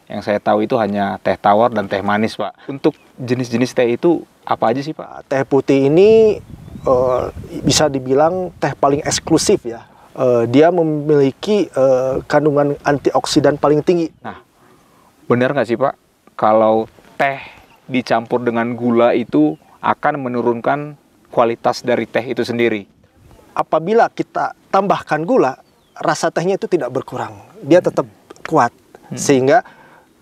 Yang saya tahu itu hanya teh tawar dan teh manis, Pak. Untuk jenis-jenis teh itu apa aja sih, Pak? Teh putih ini bisa dibilang teh paling eksklusif ya. Dia memiliki kandungan antioksidan paling tinggi. Nah, benar nggak sih, Pak, kalau teh dicampur dengan gula itu akan menurunkan kualitas dari teh itu sendiri? Apabila kita tambahkan gula, rasa tehnya itu tidak berkurang. Dia tetap kuat. Sehingga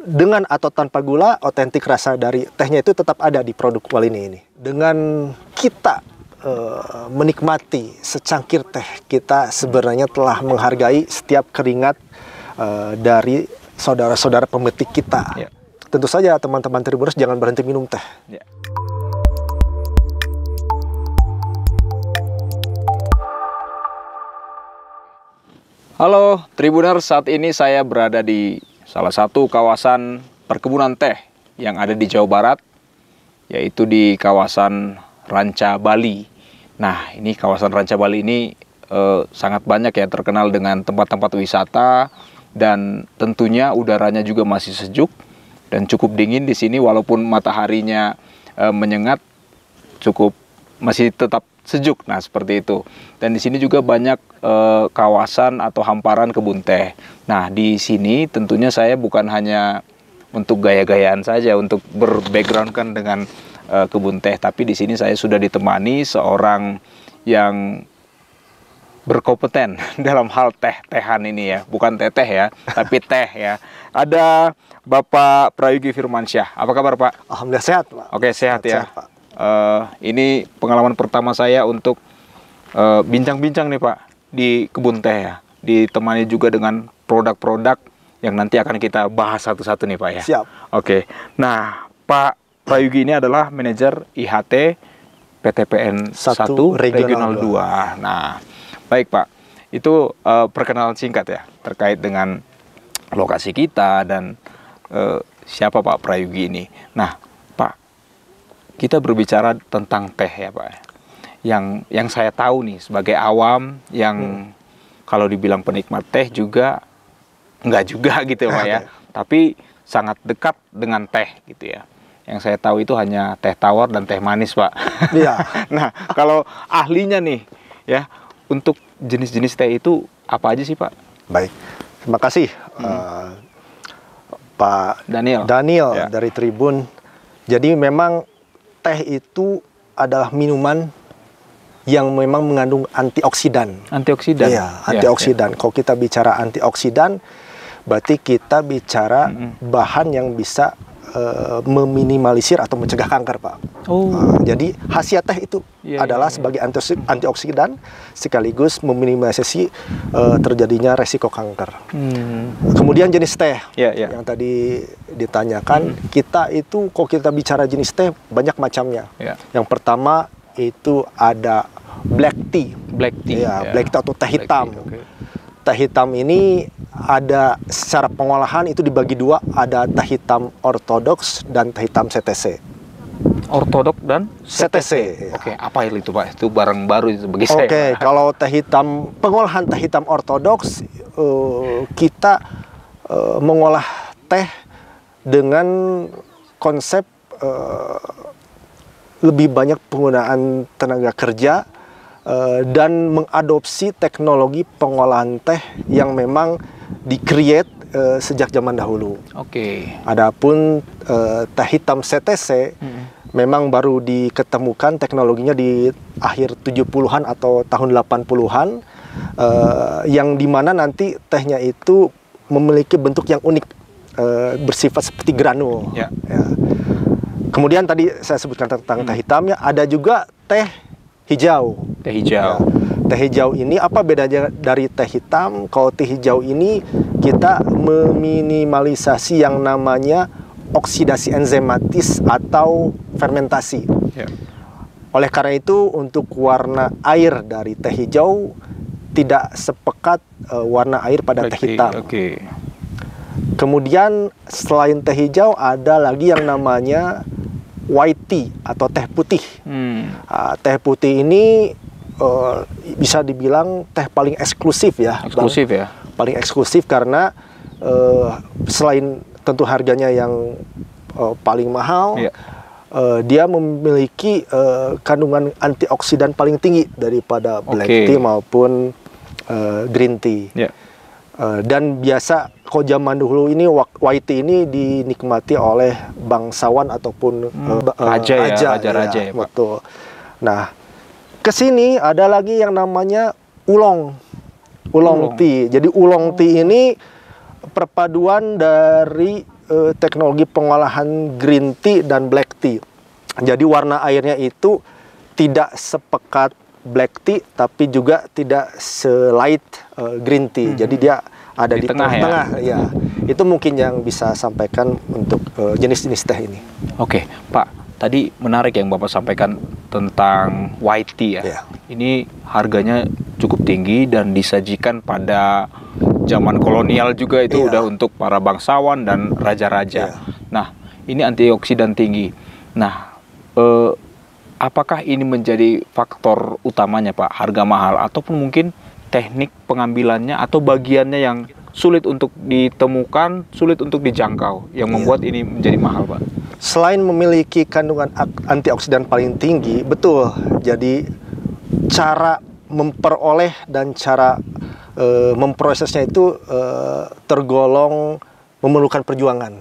dengan atau tanpa gula, otentik rasa dari tehnya itu tetap ada di produk Walini ini. Dengan kita menikmati secangkir teh, kita sebenarnya telah menghargai setiap keringat dari saudara-saudara pemetik kita. Ya. Tentu saja teman-teman Tribuners jangan berhenti minum teh. Ya. Halo Tribuners, saat ini saya berada di salah satu kawasan perkebunan teh yang ada di Jawa Barat, yaitu di kawasan Ranca Bali. Nah, ini kawasan Ranca Bali ini sangat banyak ya terkenal dengan tempat-tempat wisata, dan tentunya udaranya juga masih sejuk dan cukup dingin di sini, walaupun mataharinya menyengat, masih tetap sejuk. Nah, seperti itu. Dan di sini juga banyak kawasan atau hamparan kebun teh. Nah, di sini tentunya saya bukan hanya untuk gaya-gayaan saja, untuk berbackgroundkan dengan kebun teh, tapi di sini saya sudah ditemani seorang yang berkompeten dalam hal teh-tehan ini ya, bukan teteh ya, tapi teh ya. Ada Bapak Prayogi Firmansyah. Apa kabar, Pak? Alhamdulillah sehat, Pak. Oke, sehat ya. Sehat, Pak. Ini pengalaman pertama saya untuk bincang-bincang nih, Pak, di kebun teh ya. Ditemani juga dengan produk-produk yang nanti akan kita bahas satu-satu nih, Pak ya. Siap. Oke. Nah, Pak Prayogi ini adalah manajer IHT PTPN 1 Regional 2. Nah, baik, Pak. Itu perkenalan singkat ya terkait dengan lokasi kita dan siapa Pak Prayogi ini. Nah, Pak, kita berbicara tentang teh ya, Pak. Yang saya tahu nih sebagai awam yang kalau dibilang penikmat teh juga enggak juga gitu, Pak ya. Tapi sangat dekat dengan teh gitu ya. Yang saya tahu itu hanya teh tawar dan teh manis, Pak. Iya. Nah, kalau ahlinya nih ya, untuk jenis-jenis teh itu apa aja sih, Pak? Baik. Terima kasih Pak Daniel ya, dari Tribun. Jadi memang teh itu adalah minuman yang memang mengandung antioksidan. Antioksidan? Iya, antioksidan. Ya. Kalau kita bicara antioksidan, berarti kita bicara bahan yang bisa meminimalisir atau mencegah kanker, Pak. Jadi khasiat teh itu adalah sebagai antioksidan sekaligus meminimalisasi terjadinya resiko kanker. Kemudian jenis teh yang tadi ditanyakan, kita itu kalau kita bicara jenis teh banyak macamnya. Yang pertama itu ada black tea. Black tea. Black tea atau teh hitam. Teh hitam ini ada secara pengolahan itu dibagi dua, ada teh hitam ortodoks dan teh hitam CTC. Ortodok dan CTC. Oke, apa itu, Pak? Itu barang baru itu bagi saya. Oke, kalau teh hitam, pengolahan teh hitam ortodoks, kita mengolah teh dengan konsep lebih banyak penggunaan tenaga kerja dan mengadopsi teknologi pengolahan teh yang memang di-create sejak zaman dahulu. Oke. Adapun teh hitam CTC memang baru diketemukan teknologinya di akhir 70-an atau tahun 80-an, yang dimana nanti tehnya itu memiliki bentuk yang unik, bersifat seperti granul. Ya. Kemudian tadi saya sebutkan tentang teh hitamnya, ada juga teh hijau. Teh hijau. Teh hijau ini apa bedanya dari teh hitam? Kalau teh hijau ini kita meminimalisasi yang namanya oksidasi enzimatis atau fermentasi. Oleh karena itu untuk warna air dari teh hijau tidak sepekat warna air pada teh hitam. Kemudian selain teh hijau ada lagi yang namanya white tea atau teh putih. Teh putih ini bisa dibilang teh paling eksklusif ya. Eksklusif ya. Paling eksklusif karena selain tentu harganya yang paling mahal. Iya. Dia memiliki kandungan antioksidan paling tinggi daripada black tea maupun green tea. Yeah. Dan biasa kalau zaman dulu ini white tea ini dinikmati oleh bangsawan ataupun raja ya, raja-raja ya, Pak. betul. Nah, kesini ada lagi yang namanya oolong tea. Jadi oolong tea ini perpaduan dari teknologi pengolahan green tea dan black tea. Jadi warna airnya itu tidak sepekat black tea, tapi juga tidak selight green tea. Jadi dia ada di tengah-tengah. Ya. Itu mungkin yang bisa sampaikan untuk jenis-jenis teh ini. Oke, Pak. Tadi menarik yang Bapak sampaikan tentang white tea ya. Yeah. Ini harganya cukup tinggi dan disajikan pada zaman kolonial juga, itu udah untuk para bangsawan dan raja-raja. Nah, ini antioksidan tinggi. Nah, apakah ini menjadi faktor utamanya, Pak, harga mahal, ataupun mungkin teknik pengambilannya atau bagiannya yang sulit untuk ditemukan, sulit untuk dijangkau, yang membuat ini menjadi mahal, Pak? Selain memiliki kandungan antioksidan paling tinggi, betul. Jadi cara memperoleh dan cara memprosesnya itu tergolong memerlukan perjuangan.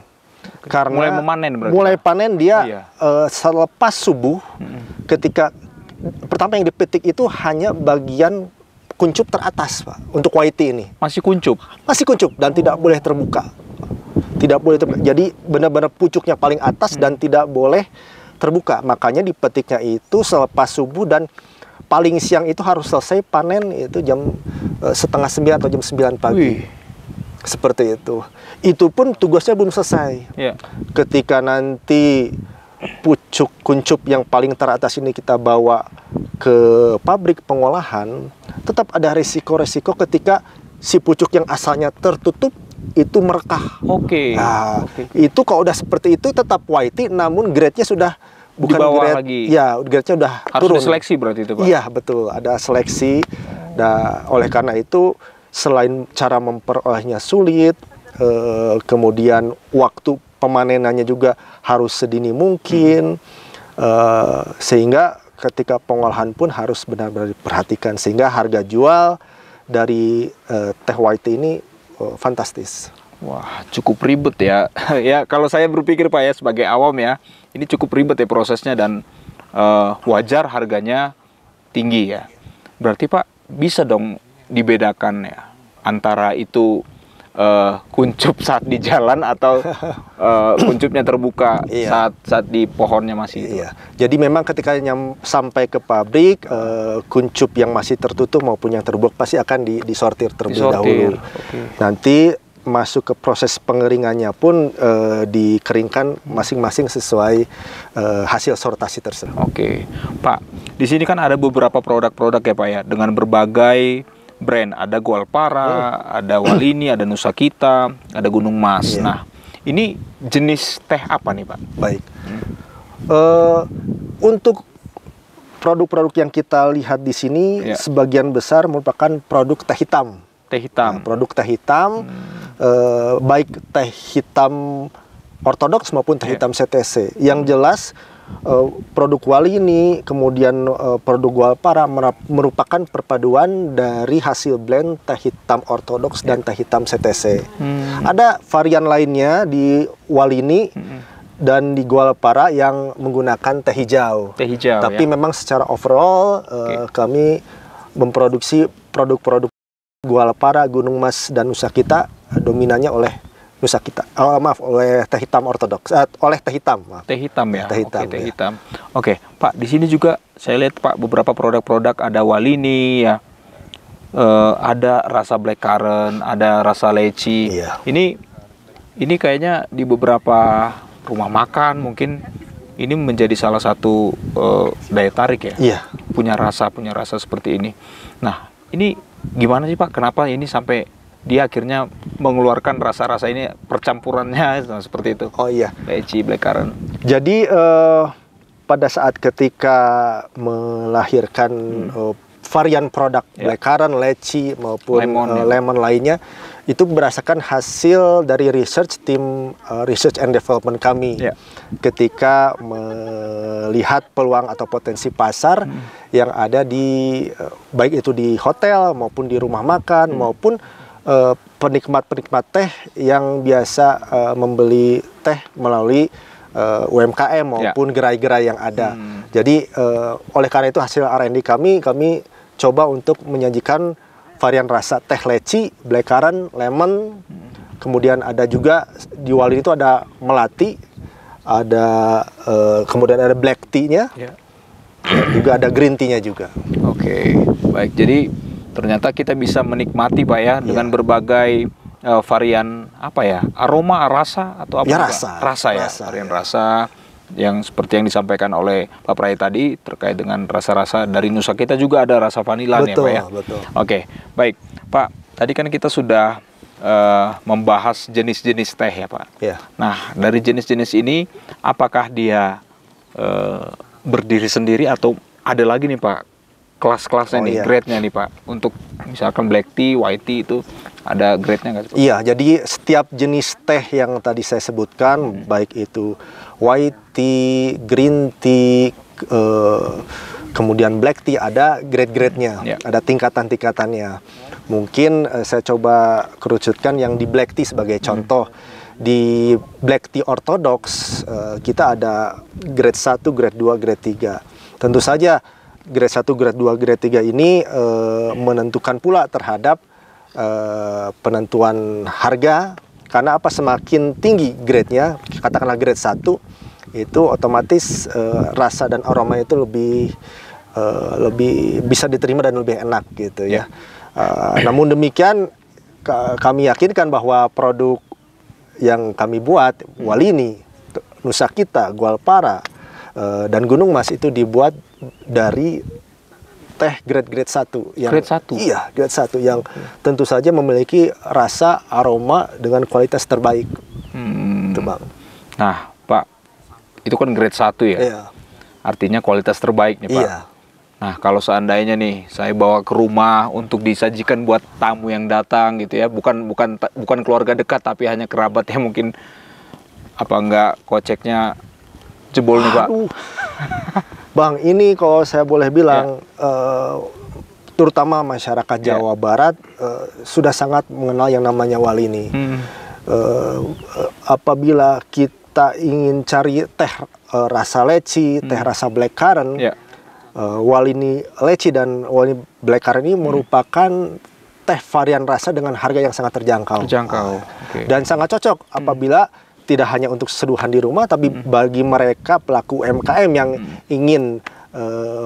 Karena mulai memanen berarti. Mulai panen dia selepas subuh, ketika pertama yang dipetik itu hanya bagian kuncup teratas, Pak, untuk white tea ini. Masih kuncup? Masih kuncup dan tidak boleh terbuka. Tidak boleh terbuka. Jadi benar-benar pucuknya paling atas dan tidak boleh terbuka. Makanya dipetiknya itu selepas subuh dan paling siang itu harus selesai panen itu jam 8:30 atau jam 9 pagi. Seperti itu. Itu pun tugasnya belum selesai. Ketika nanti pucuk kuncup yang paling teratas ini kita bawa ke pabrik pengolahan, tetap ada resiko-resiko ketika si pucuk yang asalnya tertutup itu merekah. Itu kalau udah seperti itu tetap white tea, namun grade-nya sudah bukan grade lagi. Ya, grade-nya udah harus turun. Seleksi berarti itu, Pak? Iya, betul. Ada seleksi. Nah, oleh karena itu selain cara memperolehnya sulit, kemudian waktu pemanenannya juga harus sedini mungkin, sehingga ketika pengolahan pun harus benar-benar diperhatikan, sehingga harga jual dari teh white tea ini fantastis. Wah, cukup ribet ya. Ya, kalau saya berpikir, Pak, ya, sebagai awam ya, ini cukup ribet ya prosesnya dan wajar harganya tinggi ya. Berarti, Pak, bisa dong dibedakan ya antara itu kuncup saat di jalan atau kuncupnya terbuka saat di pohonnya masih. Jadi memang ketika sampai ke pabrik, kuncup yang masih tertutup maupun yang terbuka pasti akan disortir terlebih dahulu. Nanti masuk ke proses pengeringannya pun dikeringkan masing-masing sesuai hasil sortasi tersebut. Pak, di sini kan ada beberapa produk-produk ya, Pak, ya, dengan berbagai brand. Ada Gualpara, ada Walini, ada Nusa Kita, ada Gunung Mas. Nah, ini jenis teh apa nih, Pak? Baik. Untuk produk-produk yang kita lihat di sini, sebagian besar merupakan produk teh hitam. Teh hitam. Produk teh hitam, baik teh hitam ortodoks maupun teh hitam CTC. Yang jelas produk Walini, kemudian produk Gualpara merupakan perpaduan dari hasil blend teh hitam ortodoks dan teh hitam CTC. Ada varian lainnya di Walini dan di Gualpara yang menggunakan teh hijau. Tapi memang secara overall kami memproduksi produk-produk Gualpara, Gunung Mas, dan Nusa Kita dominannya oleh Nusa Kita. Oleh teh hitam ortodoks. Oleh teh hitam. Maaf. Teh hitam ya. Teh hitam. Teh hitam. Pak, di sini juga saya lihat, Pak, beberapa produk-produk ada Walini ya. Ada rasa blackcurrant, ada rasa leci. Ini kayaknya di beberapa rumah makan mungkin ini menjadi salah satu daya tarik ya. Punya rasa seperti ini. Nah, ini gimana sih, Pak? Kenapa ini sampai dia akhirnya mengeluarkan rasa-rasa ini, percampurannya seperti itu? Leci, blackcurrant. Jadi pada saat ketika melahirkan varian produk blackcurrant, leci maupun lemon lainnya, Itu berdasarkan hasil dari research tim research and development kami ketika melihat peluang atau potensi pasar yang ada di baik itu di hotel maupun di rumah makan maupun penikmat-penikmat teh yang biasa membeli teh melalui UMKM maupun gerai-gerai yang ada. Jadi oleh karena itu hasil R&D kami coba untuk menyajikan varian rasa teh leci, blackcurrant, lemon, kemudian ada juga di Walini itu ada melati, ada kemudian ada black tea-nya, juga ada green tea-nya juga. Oke, baik. Jadi ternyata kita bisa menikmati Pak ya dengan berbagai varian apa ya, aroma, rasa atau apa? Ya, rasa ya, varian rasa. Yang seperti yang disampaikan oleh Pak Prai tadi terkait dengan rasa-rasa dari Nusa kita juga ada rasa vanila ya Pak ya. Betul. Oke, baik Pak. Tadi kan kita sudah membahas jenis-jenis teh ya Pak. Nah dari jenis-jenis ini apakah dia berdiri sendiri atau ada lagi nih Pak kelas-kelasnya grade-nya nih Pak untuk misalkan black tea, white tea itu ada grade-nya nggak sih? Iya, jadi setiap jenis teh yang tadi saya sebutkan baik itu white tea, green tea, kemudian black tea ada grade-grade-nya, ada tingkatan-tingkatannya. Mungkin saya coba kerucutkan yang di black tea sebagai contoh. Di black tea ortodoks kita ada grade 1, grade 2, grade 3. Tentu saja grade 1, grade 2, grade 3 ini menentukan pula terhadap penentuan harga. Karena apa, semakin tinggi grade-nya, katakanlah grade 1, itu otomatis rasa dan aroma itu lebih bisa diterima dan lebih enak gitu ya. Namun demikian kami yakinkan bahwa produk yang kami buat, Walini, Nusa Kita, Gualpara, dan Gunung Mas itu dibuat dari teh grade 1 yang grade 1. Iya, grade 1 yang tentu saja memiliki rasa aroma dengan kualitas terbaik. Itu Bang. Nah, Pak, itu kan grade 1 ya. Iya. Artinya kualitas terbaik nih, Pak. Iya. Nah, kalau seandainya nih saya bawa ke rumah untuk disajikan buat tamu yang datang gitu ya, bukan keluarga dekat tapi hanya kerabat yang mungkin apa enggak koceknya jebol nih, Pak. Bang, ini kalau saya boleh bilang, terutama masyarakat Jawa Barat sudah sangat mengenal yang namanya Walini. Apabila kita ingin cari teh rasa leci, teh rasa blackcurrant, Walini leci dan Walini blackcurrant ini merupakan teh varian rasa dengan harga yang sangat terjangkau. Dan sangat cocok apabila tidak hanya untuk seduhan di rumah, tapi bagi mereka pelaku UMKM yang ingin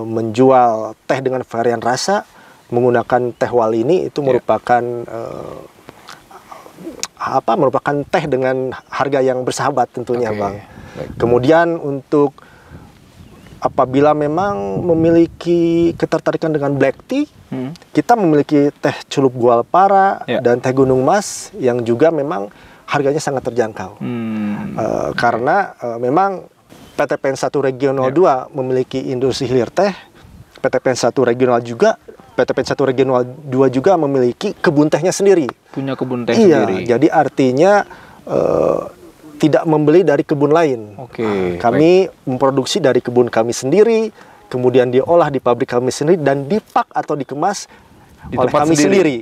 menjual teh dengan varian rasa, menggunakan teh Walini itu merupakan merupakan teh dengan harga yang bersahabat tentunya, Bang. Kemudian untuk apabila memang memiliki ketertarikan dengan black tea, kita memiliki teh Celup Gualpara dan teh Gunung Mas yang juga memang harganya sangat terjangkau. Karena memang PT PN 1 Regional 2 memiliki industri hilir teh, PT PN 1 Regional 2 juga memiliki kebun tehnya sendiri. Punya kebun teh sendiri. Jadi artinya tidak membeli dari kebun lain. Kami memproduksi dari kebun kami sendiri, kemudian diolah di pabrik kami sendiri dan dipak atau dikemas oleh kami sendiri.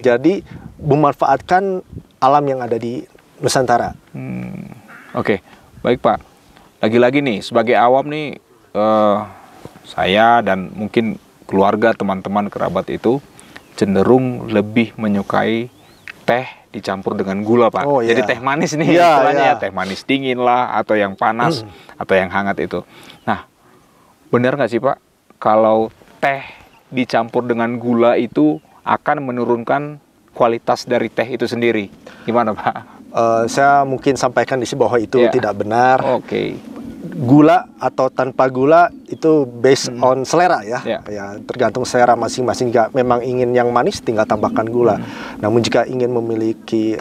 Jadi memanfaatkan alam yang ada di Nusantara. Baik Pak. Lagi-lagi nih sebagai awam nih, saya dan mungkin keluarga, teman-teman, kerabat itu cenderung lebih menyukai teh dicampur dengan gula, Pak. Jadi teh manis nih istilahnya, teh manis dingin lah atau yang panas atau yang hangat itu. Nah, benar nggak sih Pak kalau teh dicampur dengan gula itu akan menurunkan kualitas dari teh itu sendiri? Gimana Pak? Saya mungkin sampaikan di sini bahwa itu tidak benar. Gula atau tanpa gula itu based on selera ya. Tergantung selera masing-masing. Jika memang ingin yang manis tinggal tambahkan gula. Namun jika ingin memiliki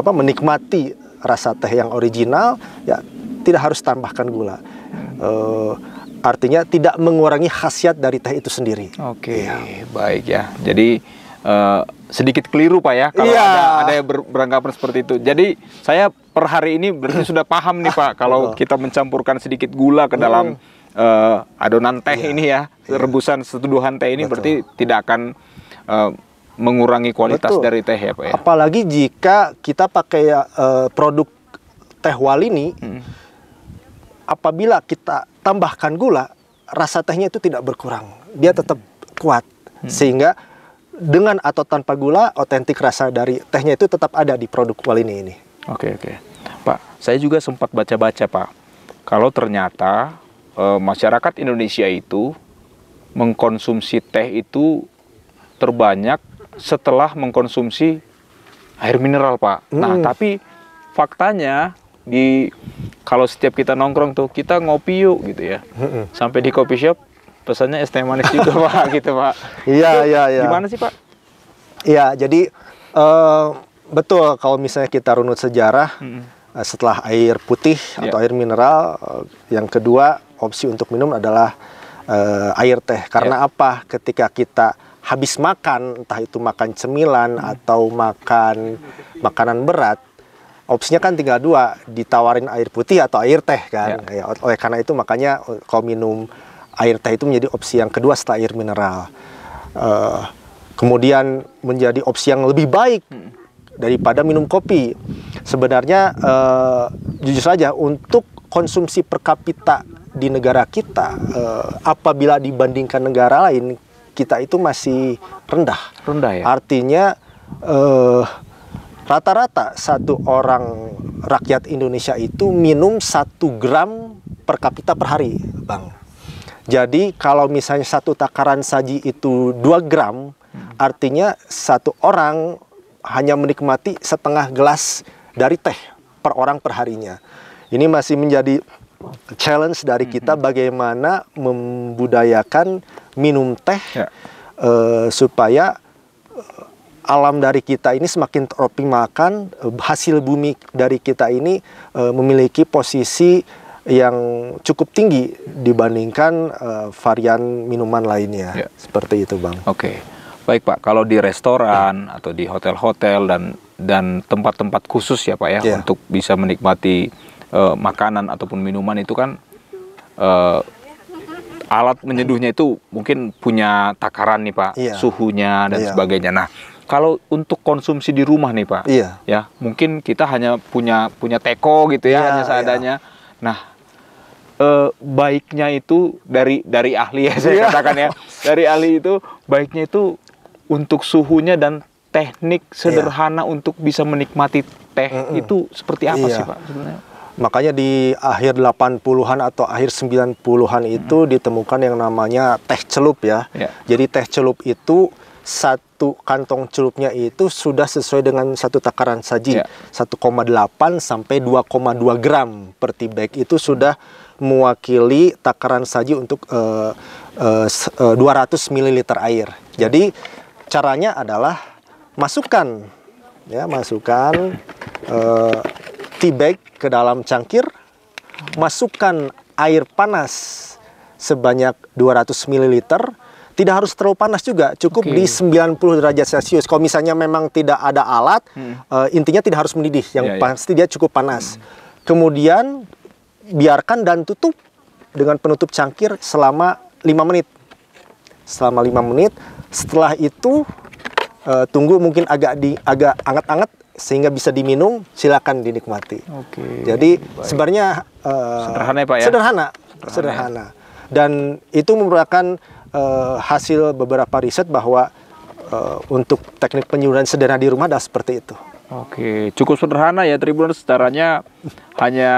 menikmati rasa teh yang original, ya tidak harus tambahkan gula. Artinya tidak mengurangi khasiat dari teh itu sendiri. Baik ya. Jadi sedikit keliru Pak ya kalau Iya. ada yang beranggapan seperti itu. Jadi saya per hari ini berarti sudah paham nih Pak kalau kita mencampurkan sedikit gula ke dalam adonan teh ini ya, rebusan seteduhan teh ini berarti tidak akan mengurangi kualitas dari teh ya Pak ya. Apalagi jika kita pakai produk teh Walini, apabila kita tambahkan gula, rasa tehnya itu tidak berkurang, dia tetap kuat, sehingga dengan atau tanpa gula, otentik rasa dari tehnya itu tetap ada di produk Walini ini. Oke. Pak, saya juga sempat baca-baca Pak, kalau ternyata masyarakat Indonesia itu mengkonsumsi teh itu terbanyak setelah mengkonsumsi air mineral Pak. Nah, tapi faktanya kalau setiap kita nongkrong tuh kita ngopi yuk gitu ya. Sampai di coffee shop pesannya es teh manis juga Pak gitu Pak. Iya. Gimana sih Pak? Iya, jadi betul kalau misalnya kita runut sejarah, setelah air putih atau air mineral, yang kedua opsi untuk minum adalah air teh. Karena apa? Ketika kita habis makan, entah itu makan cemilan atau makan makanan berat, opsinya kan tinggal dua, ditawarin air putih atau air teh kan. Ya, oleh karena itu makanya kalau minum air teh itu menjadi opsi yang kedua setelah air mineral. Kemudian menjadi opsi yang lebih baik daripada minum kopi. Sebenarnya jujur saja untuk konsumsi per kapita di negara kita, apabila dibandingkan negara lain, kita itu masih rendah. Rendah ya? Artinya rata-rata satu orang rakyat Indonesia itu minum 1 gram per kapita per hari, Bang. Jadi kalau misalnya satu takaran saji itu 2 gram, artinya satu orang hanya menikmati setengah gelas dari teh per orang per harinya. Ini masih menjadi challenge dari kita bagaimana membudayakan minum teh supaya alam dari kita ini semakin teroptimalkan, hasil bumi dari kita ini memiliki posisi yang cukup tinggi dibandingkan varian minuman lainnya. Seperti itu Bang. Oke. Baik Pak, kalau di restoran atau di hotel-hotel dan tempat-tempat khusus ya Pak ya, untuk bisa menikmati makanan ataupun minuman itu kan alat menyeduhnya itu mungkin punya takaran nih Pak, suhunya dan sebagainya. Nah, kalau untuk konsumsi di rumah nih Pak, ya mungkin kita hanya punya teko gitu ya, hanya seadanya. Nah, baiknya itu dari ahli ya saya katakan ya, dari ahli itu baiknya itu untuk suhunya dan teknik sederhana untuk bisa menikmati teh itu seperti apa sih Pak sebenarnya? Makanya di akhir 80-an atau akhir 90-an itu ditemukan yang namanya teh celup ya. Jadi teh celup itu satu kantong celupnya itu sudah sesuai dengan satu takaran saji. 1,8 sampai 2,2 gram per tea bag itu sudah mewakili takaran saji untuk 200 ml air. Jadi caranya adalah masukkan tea bag ke dalam cangkir, masukkan air panas sebanyak 200 ml, tidak harus terlalu panas juga, cukup di 90 derajat Celcius. Kalau misalnya memang tidak ada alat, intinya tidak harus mendidih, yang pasti dia cukup panas. Kemudian biarkan dan tutup dengan penutup cangkir selama 5 menit. Selama 5 menit, setelah itu tunggu mungkin agak anget-anget sehingga bisa diminum, silakan dinikmati. Jadi sebenarnya sederhana ya Pak ya? Sederhana. Dan itu merupakan hasil beberapa riset bahwa untuk teknik penyulingan sederhana di rumah adalah seperti itu. Cukup sederhana ya Tribuners, caranya hanya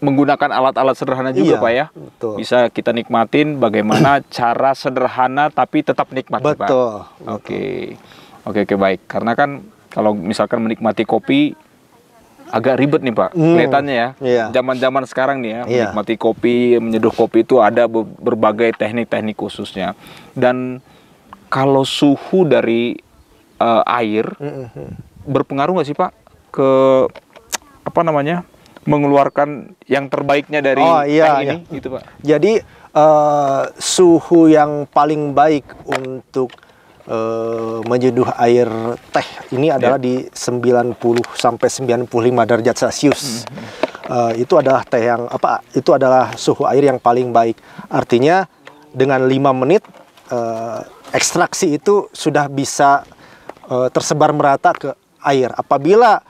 menggunakan alat-alat sederhana juga Pak ya. Betul. Bisa kita nikmatin bagaimana cara sederhana tapi tetap nikmat Pak. Oke, baik. Karena kan kalau misalkan menikmati kopi agak ribet nih Pak, kelihatannya ya. Zaman-zaman sekarang nih ya, menikmati kopi, menyeduh kopi itu ada berbagai teknik-teknik khususnya. Dan kalau suhu dari air berpengaruh nggak sih Pak ke mengeluarkan yang terbaiknya dari teh ini gitu Pak? Jadi suhu yang paling baik untuk menyeduh air teh ini adalah di 90 sampai 95 derajat Celcius. Itu adalah teh yang itu adalah suhu air yang paling baik. Artinya dengan 5 menit ekstraksi itu sudah bisa tersebar merata ke air. Apabila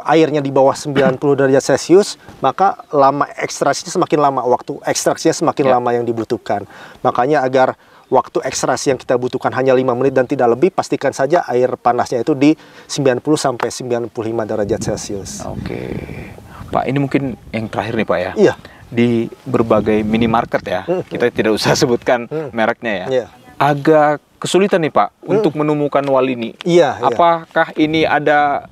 airnya di bawah 90 derajat Celcius, maka lama ekstraksinya semakin lama, waktu ekstraksinya semakin lama yang dibutuhkan. Makanya agar waktu ekstraksi yang kita butuhkan hanya 5 menit dan tidak lebih, pastikan saja air panasnya itu di 90 sampai 95 derajat Celcius. Oke. Pak, ini mungkin yang terakhir nih Pak ya. Iya. Di berbagai minimarket ya, kita tidak usah sebutkan mereknya ya. Agak kesulitan nih Pak untuk menemukan Walini. Iya. Apakah ini ada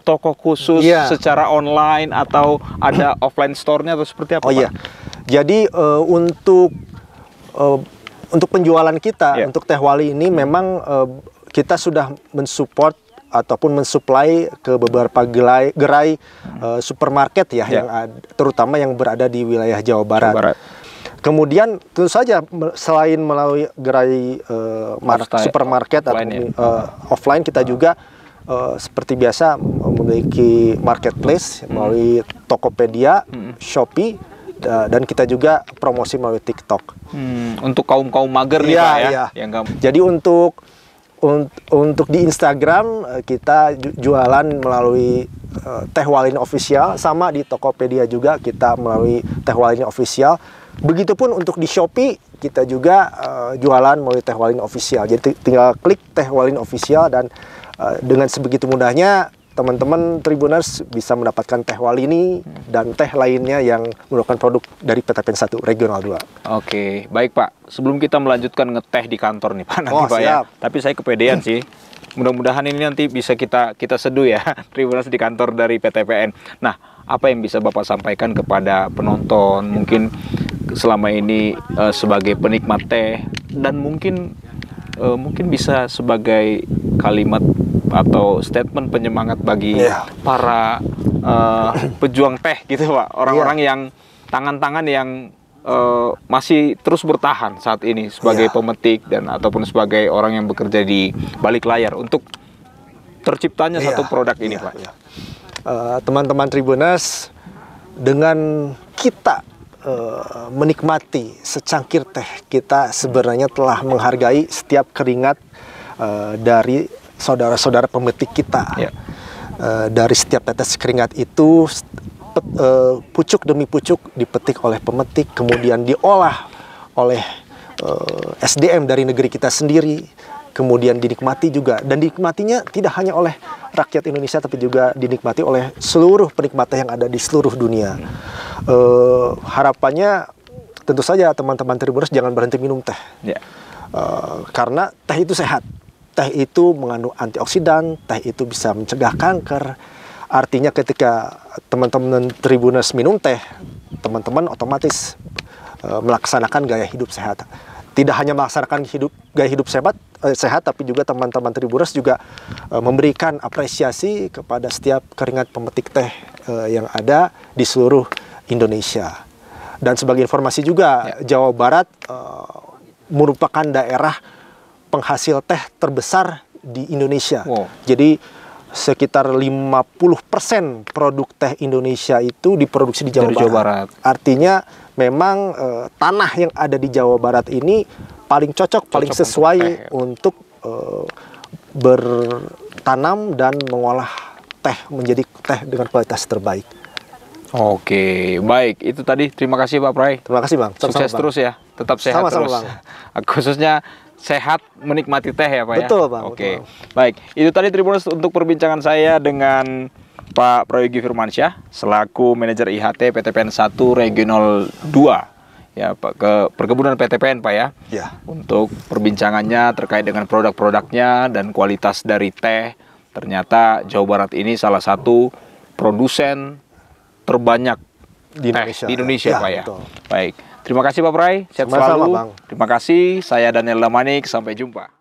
toko khusus secara online atau ada offline store-nya atau seperti apa Pak? Iya. Jadi untuk penjualan kita, untuk teh wali ini memang kita sudah mensupport ataupun mensuplai ke beberapa gerai supermarket ya, yang terutama yang berada di wilayah Jawa Barat. Kemudian tentu saja selain melalui gerai supermarket ataupun offline, kita juga seperti biasa memiliki marketplace melalui Tokopedia, Shopee, dan kita juga promosi melalui TikTok. Untuk kaum mager nih Pak ya. Jadi untuk di Instagram kita jualan melalui Teh Walini Official, sama di Tokopedia juga kita melalui Teh Walini Official. Begitupun untuk di Shopee kita juga jualan melalui Teh Walini Official. Jadi tinggal klik Teh Walini Official dan dengan sebegitu mudahnya teman-teman Tribuners bisa mendapatkan teh Walini dan teh lainnya yang merupakan produk dari PTPN 1 Regional 2. Oke, baik Pak. Sebelum kita melanjutkan ngeteh di kantor nih Pak, nanti Pak ya. Tapi saya kepedean sih. Mudah-mudahan ini nanti bisa kita seduh ya, Tribuners di kantor dari PTPN. Nah, apa yang bisa Bapak sampaikan kepada penonton, mungkin selama ini sebagai penikmat teh, dan mungkin bisa sebagai kalimat atau statement penyemangat bagi para pejuang teh gitu Pak, orang-orang yang tangan-tangan yang masih terus bertahan saat ini sebagai pemetik dan ataupun sebagai orang yang bekerja di balik layar untuk terciptanya satu produk ini Pak. Teman-teman Tribuners, dengan kita menikmati secangkir teh, kita sebenarnya telah menghargai setiap keringat dari saudara-saudara pemetik kita. Dari setiap tetes keringat itu, pucuk demi pucuk dipetik oleh pemetik, kemudian diolah oleh SDM dari negeri kita sendiri, kemudian dinikmati juga, dan dinikmatinya tidak hanya oleh rakyat Indonesia tapi juga dinikmati oleh seluruh penikmat teh yang ada di seluruh dunia. Harapannya tentu saja teman-teman Tribuners jangan berhenti minum teh, karena teh itu sehat. Teh itu mengandung antioksidan, teh itu bisa mencegah kanker. Artinya ketika teman-teman Tribuners minum teh, teman-teman otomatis melaksanakan gaya hidup sehat. Tidak hanya melaksanakan gaya hidup sehat, tapi juga teman-teman Tribuners juga memberikan apresiasi kepada setiap keringat pemetik teh yang ada di seluruh Indonesia. Dan sebagai informasi juga, Jawa Barat merupakan daerah penghasil teh terbesar di Indonesia. Jadi sekitar 50% produk teh Indonesia itu diproduksi di Jawa Barat. Artinya memang tanah yang ada di Jawa Barat ini paling cocok paling sesuai untuk bertanam dan mengolah teh menjadi teh dengan kualitas terbaik. Oke, baik. Itu tadi. Terima kasih Pak Prai. Terima kasih Bang. Sukses terus ya. Tetap sehat terus. Bang. Khususnya sehat menikmati teh ya Pak ya. Betul Bang. Oke. Baik. Itu tadi Tribuners untuk perbincangan saya dengan Pak Prayogi Firmansyah selaku manajer IHT PTPN 1 Regional 2 ya Pak, ke perkebunan PTPN Pak ya. Untuk perbincangannya terkait dengan produk-produknya dan kualitas dari teh. Ternyata Jawa Barat ini salah satu produsen terbanyak di Indonesia Pak ya. Betul. Baik. Terima kasih Pak Prai. Sehat selalu. Bang. Terima kasih. Saya Daniel Damanik. Sampai jumpa.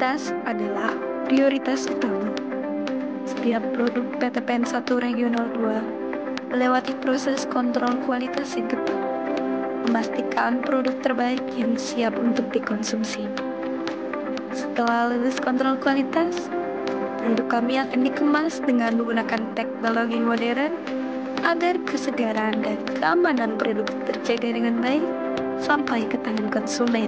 kualitas adalah prioritas utama. Setiap produk PTPN 1 Regional 2 melewati proses kontrol kualitas yang ketat, memastikan produk terbaik yang siap untuk dikonsumsi. Setelah lulus kontrol kualitas, produk kami akan dikemas dengan menggunakan teknologi modern agar kesegaran dan keamanan produk terjaga dengan baik sampai ke tangan konsumen.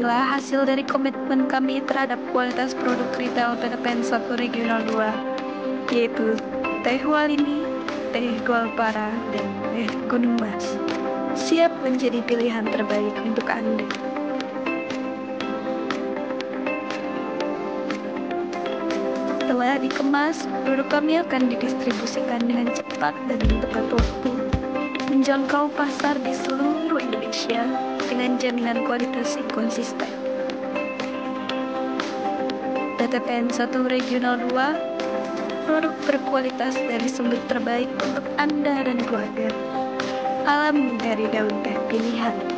Inilah hasil dari komitmen kami terhadap kualitas produk retail PTPN 1 Regional 2, yaitu teh Walini, teh Goalpara, dan teh Gunung Mas. Siap menjadi pilihan terbaik untuk Anda. Setelah dikemas, produk kami akan didistribusikan dengan cepat dan tepat waktu, menjangkau pasar di seluruh Indonesia dengan jaminan kualitas yang konsisten. PTPN 1 Regional 2, produk berkualitas dari sumber terbaik untuk Anda dan keluarga. Alam dari daun teh pilihan.